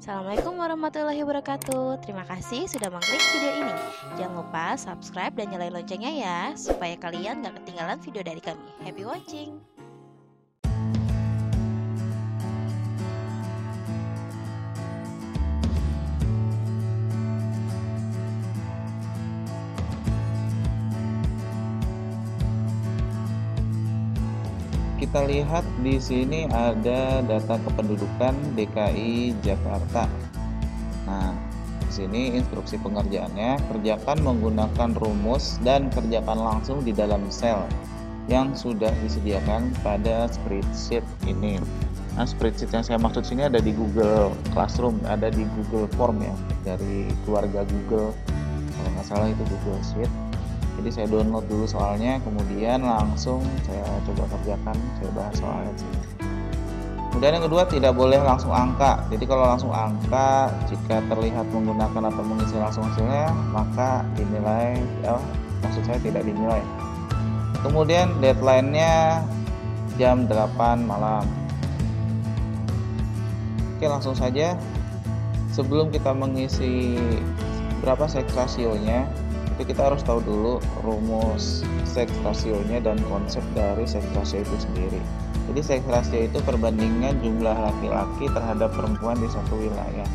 Assalamualaikum warahmatullahi wabarakatuh. Terima kasih sudah mengklik video ini. Jangan lupa subscribe dan nyalain loncengnya ya, supaya kalian gak ketinggalan video dari kami. Happy watching! Kita lihat di sini ada data kependudukan DKI Jakarta. Nah, di sini instruksi pengerjaannya, kerjakan menggunakan rumus dan kerjakan langsung di dalam sel yang sudah disediakan pada spreadsheet ini. Nah, spreadsheet yang saya maksud sini ada di Google Classroom, ada di Google Form ya, dari keluarga Google. Kalau nggak salah itu Google Sheet. Jadi saya download dulu soalnya, kemudian langsung saya coba kerjakan, saya bahas soalnya sih. Kemudian yang kedua, tidak boleh langsung angka. Jadi kalau langsung angka, jika terlihat menggunakan atau mengisi langsung hasilnya, maka dinilai, maksud saya tidak dinilai. Kemudian deadline-nya jam 8 malam. Oke, langsung saja. Sebelum kita mengisi berapa seks rasionya, kita harus tahu dulu rumus seks rasionya dan konsep dari seks rasio itu sendiri. Jadi seks rasio itu perbandingan jumlah laki-laki terhadap perempuan di satu wilayah.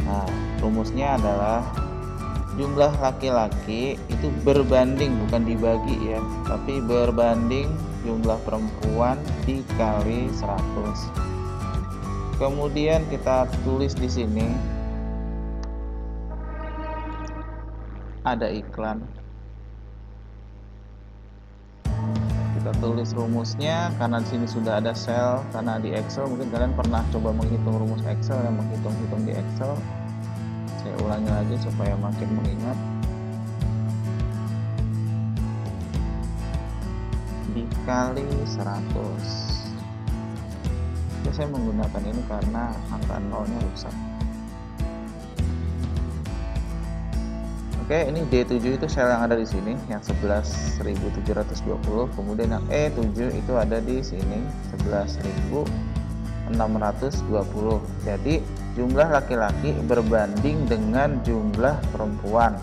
Nah, rumusnya adalah jumlah laki-laki itu berbanding, bukan dibagi ya, tapi berbanding jumlah perempuan dikali 100. Kemudian kita tulis di sini ada iklan. Kita tulis rumusnya karena di sini sudah ada sel, karena di Excel mungkin kalian pernah coba menghitung rumus Excel yang menghitung-hitung di Excel. Saya ulangi lagi supaya makin mengingat. Dikali 100. Jadi saya menggunakan ini karena angka nolnya rusak. Oke, ini D7 itu sel yang ada di sini, yang 11.720. Kemudian yang E7 itu ada di sini, 11.620. Jadi jumlah laki-laki berbanding dengan jumlah perempuan.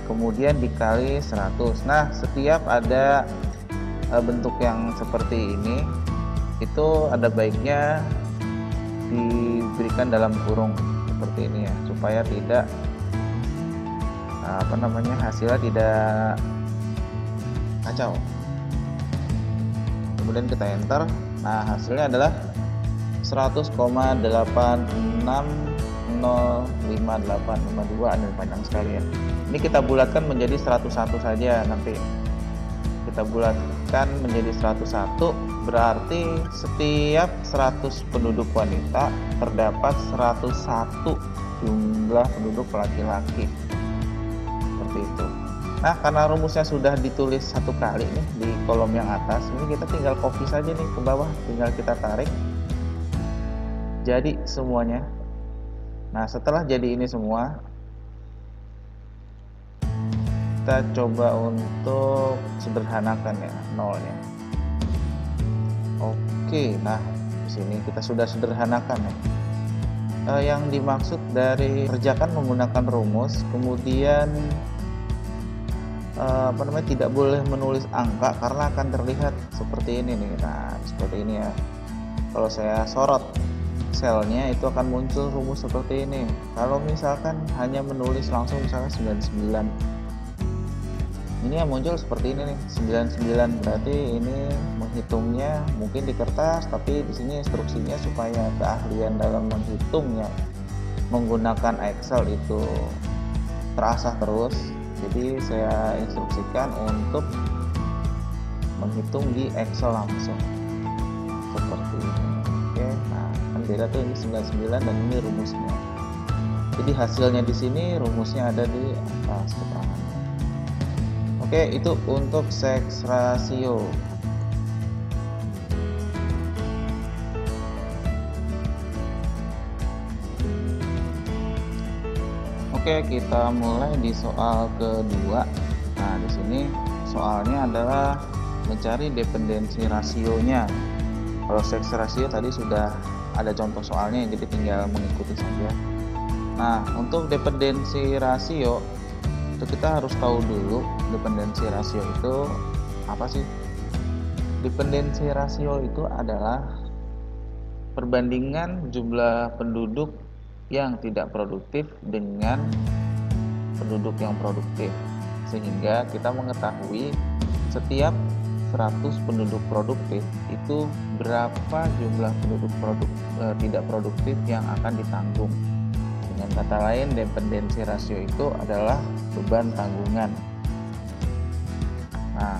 Kemudian dikali 100. Nah, setiap ada bentuk yang seperti ini, itu ada baiknya diberikan dalam kurung seperti ini ya, supaya tidak hasilnya tidak kacau. Kemudian kita enter. Nah, hasilnya adalah 100,86055852. Ini panjang sekali ya. Ini kita bulatkan menjadi 101 saja nanti. Kita bulatkan menjadi 101, berarti setiap 100 penduduk wanita terdapat 101 jumlah penduduk laki-laki. Itu. Nah, karena rumusnya sudah ditulis satu kali nih di kolom yang atas, ini kita tinggal copy saja nih ke bawah, tinggal kita tarik jadi semuanya. Nah, setelah jadi ini semua, kita coba untuk sederhanakan ya nolnya. Oke, nah di sini kita sudah sederhanakan ya. Yang dimaksud dari kerjakan menggunakan rumus, kemudian tidak boleh menulis angka karena akan terlihat seperti ini nih. Nah, seperti ini ya. Kalau saya sorot selnya itu akan muncul rumus seperti ini. Kalau misalkan hanya menulis langsung misalnya 99, ini yang muncul seperti ini nih, 99. Berarti ini menghitungnya mungkin di kertas, tapi di sini instruksinya supaya keahlian dalam menghitungnya menggunakan Excel itu terasah terus. Jadi saya instruksikan untuk menghitung di Excel langsung seperti ini. Oke, nah kan beda tuh, ini 99 dan ini rumusnya. Jadi hasilnya di sini, rumusnya ada di atas keterangannya. Oke, itu untuk seks rasio. Oke, kita mulai di soal kedua. Nah, di sini soalnya adalah mencari dependensi rasionya. Kalau seks rasio tadi sudah ada contoh soalnya, jadi tinggal mengikuti saja. Nah, untuk dependensi rasio itu kita harus tahu dulu dependensi rasio itu apa sih. Dependensi rasio itu adalah perbandingan jumlah penduduk yang tidak produktif dengan penduduk yang produktif, sehingga kita mengetahui setiap 100 penduduk produktif itu berapa jumlah penduduk tidak produktif yang akan ditanggung. Dengan kata lain, dependensi rasio itu adalah beban tanggungan. Nah,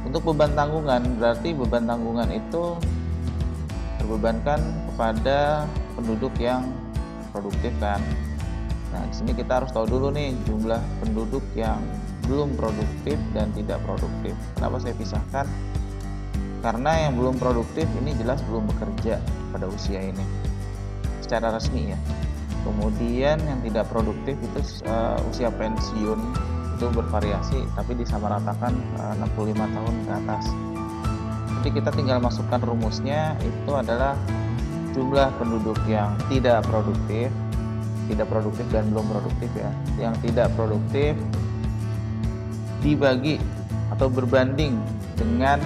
untuk beban tanggungan berarti beban tanggungan itu terbebankan kepada penduduk yang produktif kan. Nah, di sini kita harus tahu dulu nih jumlah penduduk yang belum produktif dan tidak produktif. Kenapa saya pisahkan? Karena yang belum produktif ini jelas belum bekerja pada usia ini secara resmi ya. Kemudian yang tidak produktif itu usia pensiun itu bervariasi, tapi disamaratakan 65 tahun ke atas. Jadi kita tinggal masukkan rumusnya, itu adalah jumlah penduduk yang tidak produktif dan belum produktif ya. Yang tidak produktif dibagi atau berbanding dengan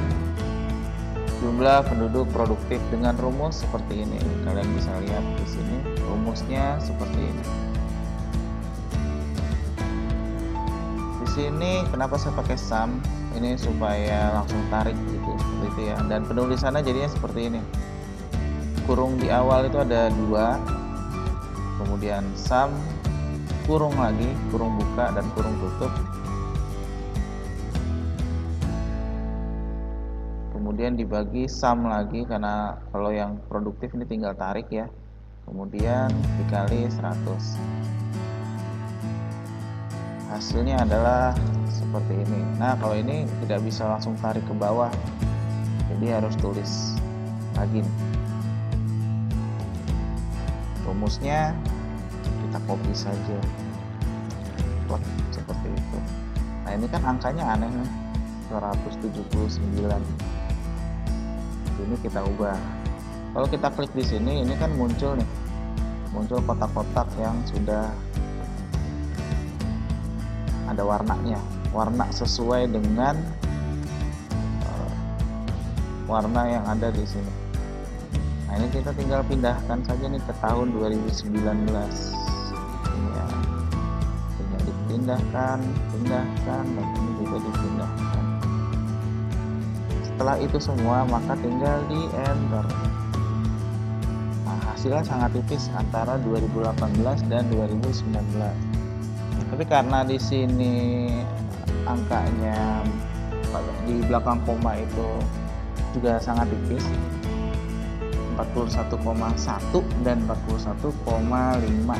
jumlah penduduk produktif dengan rumus seperti ini. Kalian bisa lihat di sini rumusnya seperti ini. Di sini kenapa saya pakai sum? Ini supaya langsung tarik gitu, seperti itu ya. Dan penulisannya jadinya seperti ini. Kurung di awal itu ada 2, kemudian sum, kurung lagi, kurung buka dan kurung tutup. Kemudian dibagi sum lagi, karena kalau yang produktif ini tinggal tarik ya. Kemudian dikali 100. Hasilnya adalah seperti ini. Nah, kalau ini tidak bisa langsung tarik ke bawah, jadi harus tulis lagi. Rumusnya kita copy saja. Wah, seperti itu. Nah, ini kan angkanya aneh nih, 279. Ini kita ubah. Kalau kita klik di sini, ini kan muncul kotak-kotak yang sudah ada warnanya, warna sesuai dengan warna yang ada di sini. Nah, ini kita tinggal pindahkan saja nih ke tahun 2019. Ini ya, tinggal dipindahkan, dan ini juga dipindahkan. Setelah itu semua, maka tinggal di enter. Nah, hasilnya sangat tipis antara 2018 dan 2019. Tapi karena di sini angkanya di belakang koma itu juga sangat tipis, 41,1 dan 41,5.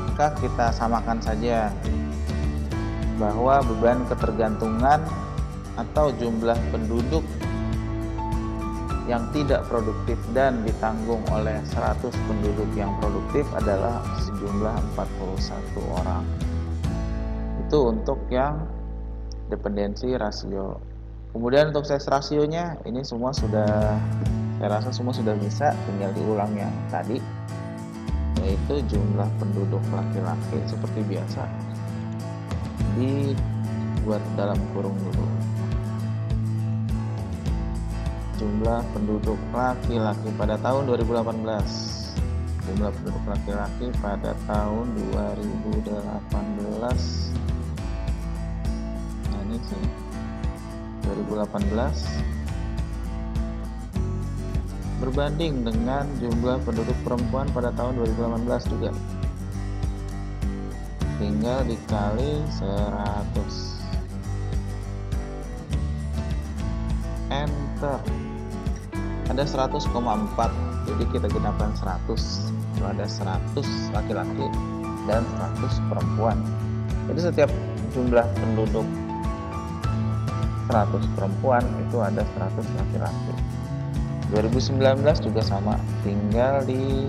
Maka kita samakan saja bahwa beban ketergantungan atau jumlah penduduk yang tidak produktif dan ditanggung oleh 100 penduduk yang produktif adalah sejumlah 41 orang. Itu untuk yang dependensi rasio. Kemudian untuk size rasionya ini semua sudah, saya rasa semua sudah bisa, tinggal diulang yang tadi, yaitu jumlah penduduk laki-laki seperti biasa dibuat dalam kurung dulu. Jumlah penduduk laki-laki pada tahun 2018. Jumlah penduduk laki-laki pada tahun 2018. Nah, ini sih 2018 berbanding dengan jumlah penduduk perempuan pada tahun 2018 juga. Tinggal dikali 100. Enter. Ada 100,4, jadi kita gunakan 100. Itu ada 100 laki-laki dan 100 perempuan. Jadi setiap jumlah penduduk 100 perempuan itu ada 100 laki-laki. 2019 juga sama, tinggal di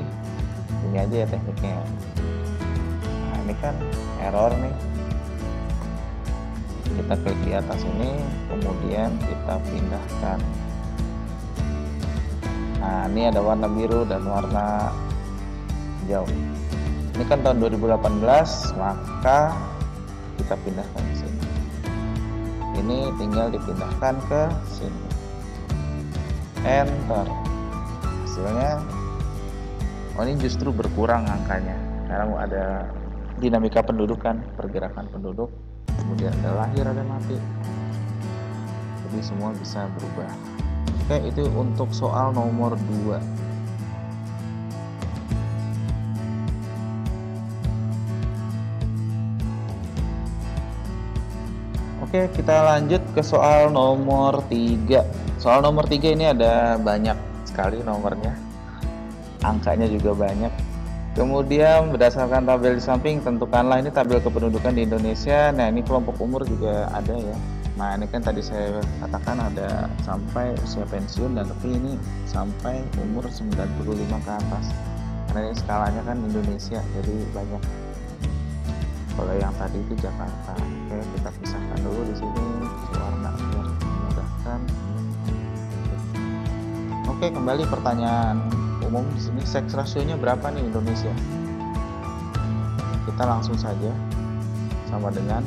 ini aja ya tekniknya. Nah, ini kan error nih. Kita klik di atas ini, kemudian kita pindahkan. Nah, ini ada warna biru dan warna hijau. Ini kan tahun 2018, maka kita pindahkan ke sini. Ini tinggal dipindahkan ke sini. Enter. Hasilnya, oh ini justru berkurang angkanya. Sekarang ada dinamika pendudukan, pergerakan penduduk, kemudian ada lahir, ada mati. Jadi semua bisa berubah. Oke, itu untuk soal nomor 2. Oke, kita lanjut ke soal nomor 3. Soal nomor 3 ini ada banyak sekali nomornya. Angkanya juga banyak. Kemudian berdasarkan tabel di samping, tentukanlah ini tabel kependudukan di Indonesia. Nah, ini kelompok umur juga ada ya. Nah, ini kan tadi saya katakan ada sampai usia pensiun, dan tapi ini sampai umur 95 ke atas. Karena ini skalanya kan Indonesia, jadi banyak. Kalau yang tadi itu Jakarta. Oke, kita pisahkan dulu di sini warna biar memudahkan. Oke, kembali pertanyaan umum di sini, seks rasionya berapa nih Indonesia? Kita langsung saja sama dengan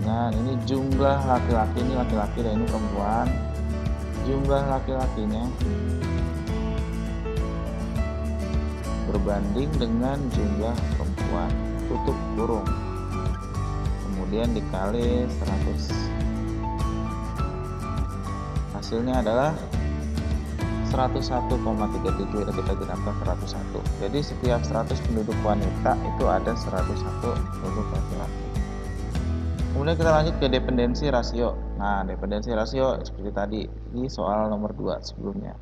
ini jumlah laki-laki, ini laki-laki dan ini perempuan. Jumlah laki-lakinya berbanding dengan jumlah perempuan, tutup kurung, kemudian dikali 100. Hasilnya adalah 101,37. Kita genapkan 101. Jadi setiap 100 penduduk wanita itu ada 101 penduduk laki-laki. Kemudian kita lanjut ke dependensi rasio. Nah, dependensi rasio seperti tadi, ini soal nomor 2 sebelumnya.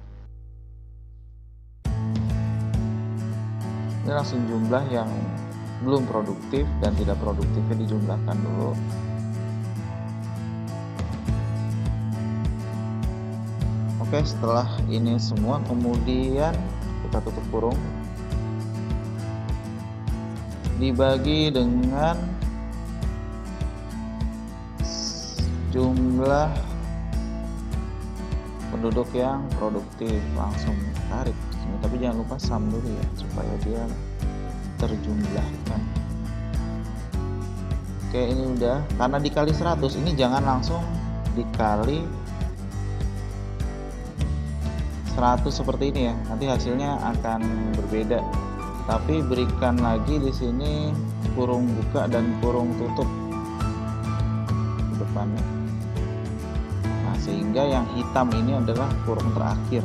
Ini langsung jumlah yang belum produktif dan tidak produktifnya dijumlahkan dulu. Oke, setelah ini semua kemudian kita tutup kurung, dibagi dengan jumlah penduduk yang produktif. Langsung tarik sini, tapi jangan lupa sum dulu ya supaya dia terjumlahkan. Oke, ini udah, karena dikali 100, ini jangan langsung dikali 100 seperti ini ya, nanti hasilnya akan berbeda. Tapi berikan lagi di sini kurung buka dan kurung tutup di depannya. Nah, sehingga yang hitam ini adalah kurung terakhir,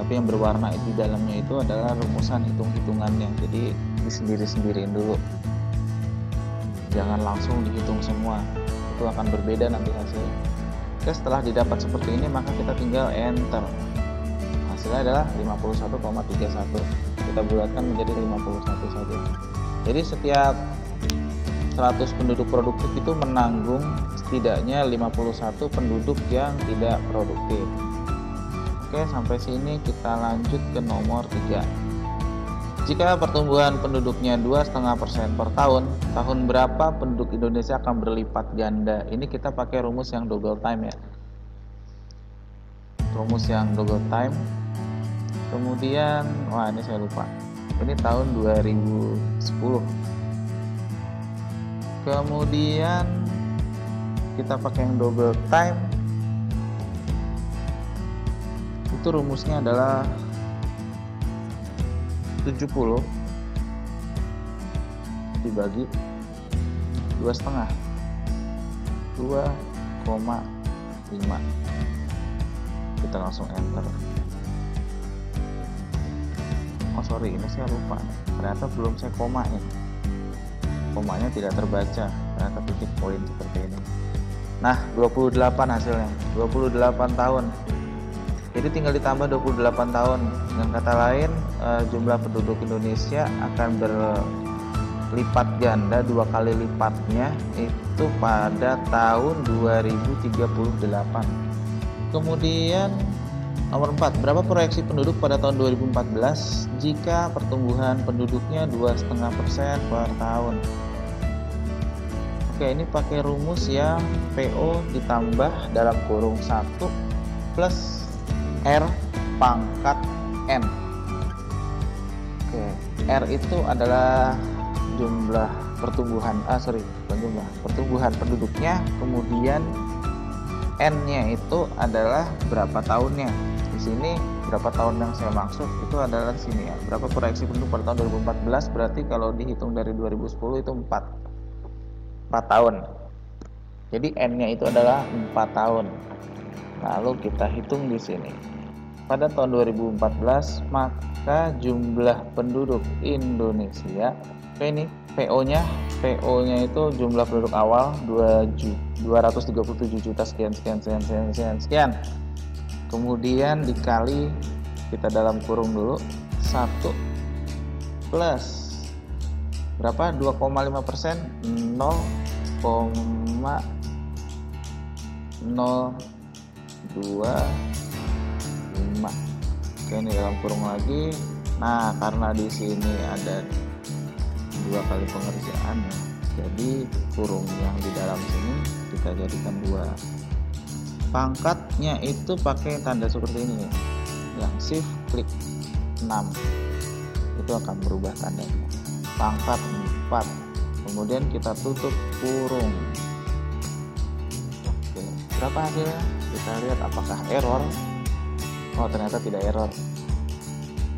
tapi yang berwarna di dalamnya itu adalah rumusan hitung-hitungannya. Jadi disendiri-sendiriin dulu, jangan langsung dihitung semua, itu akan berbeda nanti hasilnya. Oke, setelah didapat seperti ini maka kita tinggal enter. Hasilnya adalah 51,31. Kita bulatkan menjadi 51 saja. Jadi setiap 100 penduduk produktif itu menanggung setidaknya 51 penduduk yang tidak produktif. Oke, sampai sini kita lanjut ke nomor 3. Jika pertumbuhan penduduknya 2,5% per tahun, tahun berapa penduduk Indonesia akan berlipat ganda? Ini kita pakai rumus yang double time ya. Rumus yang double time. Kemudian, wah ini saya lupa. Ini tahun 2010. Kemudian kita pakai yang double time. Itu rumusnya adalah 70 dibagi 2,5, 2,5. Kita langsung enter. Oh sorry, ini saya lupa, ternyata belum saya komain. Komanya tidak terbaca, ternyata titik poin seperti ini. Nah, 28 hasilnya, 28 tahun. Jadi tinggal ditambah 28 tahun. Dengan kata lain, jumlah penduduk Indonesia akan berlipat ganda, 2 kali lipatnya itu pada tahun 2038. Kemudian nomor 4, berapa proyeksi penduduk pada tahun 2014 jika pertumbuhan penduduknya 2,5% per tahun? Oke, Oke, ini pakai rumus yang PO ditambah dalam kurung 1 plus R pangkat N. Oke, R itu adalah jumlah pertumbuhan, pertumbuhan penduduknya, kemudian N-nya itu adalah berapa tahunnya. Di sini berapa tahun yang saya maksud itu adalah di sini ya. Berapa proyeksi penduduk pada tahun 2014, berarti kalau dihitung dari 2010 itu 4 tahun. Jadi N-nya itu adalah 4 tahun. Lalu kita hitung di sini. Pada tahun 2014 maka jumlah penduduk Indonesia, ini PO-nya itu jumlah penduduk awal 237 juta sekian. Kemudian dikali, kita dalam kurung dulu, 1 plus berapa? 2,5%, 0,025. Oke, ini dalam kurung lagi. Nah, karena di sini ada 2 kali pengerjaan ya, jadi kurung yang di dalam sini kita jadikan 2. Pangkatnya itu pakai tanda seperti ini nih, yang shift klik 6 itu akan berubah tandanya. Pangkat 4, kemudian kita tutup kurung. Oke, berapa hasilnya? Kita lihat apakah error. Oh, ternyata tidak error.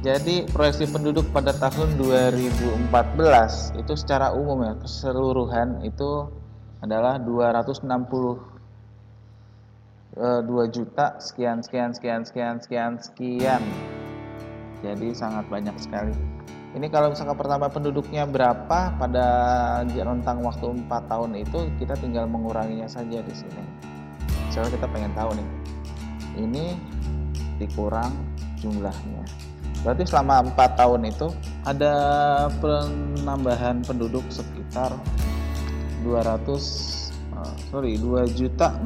Jadi proyeksi penduduk pada tahun 2014 itu secara umum ya, keseluruhan itu adalah 262 juta sekian. Jadi sangat banyak sekali. Ini kalau misalkan pertama penduduknya berapa pada rentang waktu 4 tahun itu, kita tinggal menguranginya saja di sini. Misalnya kita pengen tahu nih, ini dikurang jumlahnya. Berarti selama 4 tahun itu ada penambahan penduduk sekitar 24 juta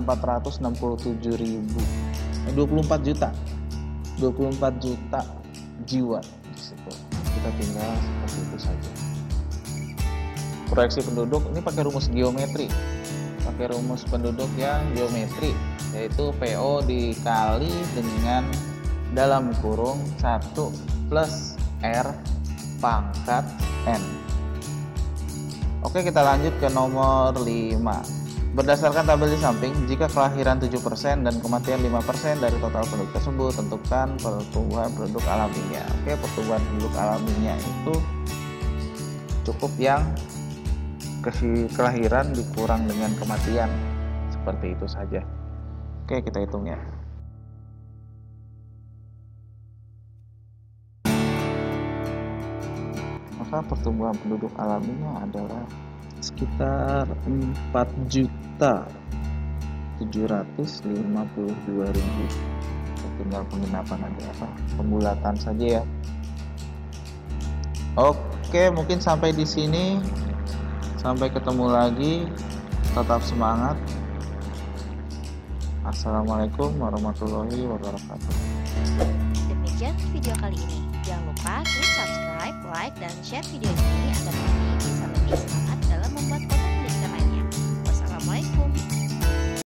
jiwa di situ. Kita tinggal seperti itu saja. Proyeksi penduduk ini pakai rumus geometri. Pakai rumus penduduk yang geometri, yaitu PO dikali dengan dalam kurung 1 plus R pangkat N. Oke, kita lanjut ke nomor 5. Berdasarkan tabel di samping, jika kelahiran 7% dan kematian 5% dari total penduduk tersebut, tentukan pertumbuhan penduduk alaminya. Oke, pertumbuhan penduduk alaminya itu cukup yang kelahiran dikurang dengan kematian. Seperti itu saja. Oke, kita hitung ya. Maka pertumbuhan penduduk alaminya adalah sekitar 4.752.000. Tinggal penggenapan aja, pembulatan saja ya. Oke, mungkin sampai di sini. Sampai ketemu lagi. Tetap semangat. Assalamualaikum warahmatullahi wabarakatuh. Demikian video kali ini. Jangan lupa klik subscribe, like, dan share video ini agar kami bisa lebih semangat dalam membuat konten pendidikan lainnya. Wassalamualaikum.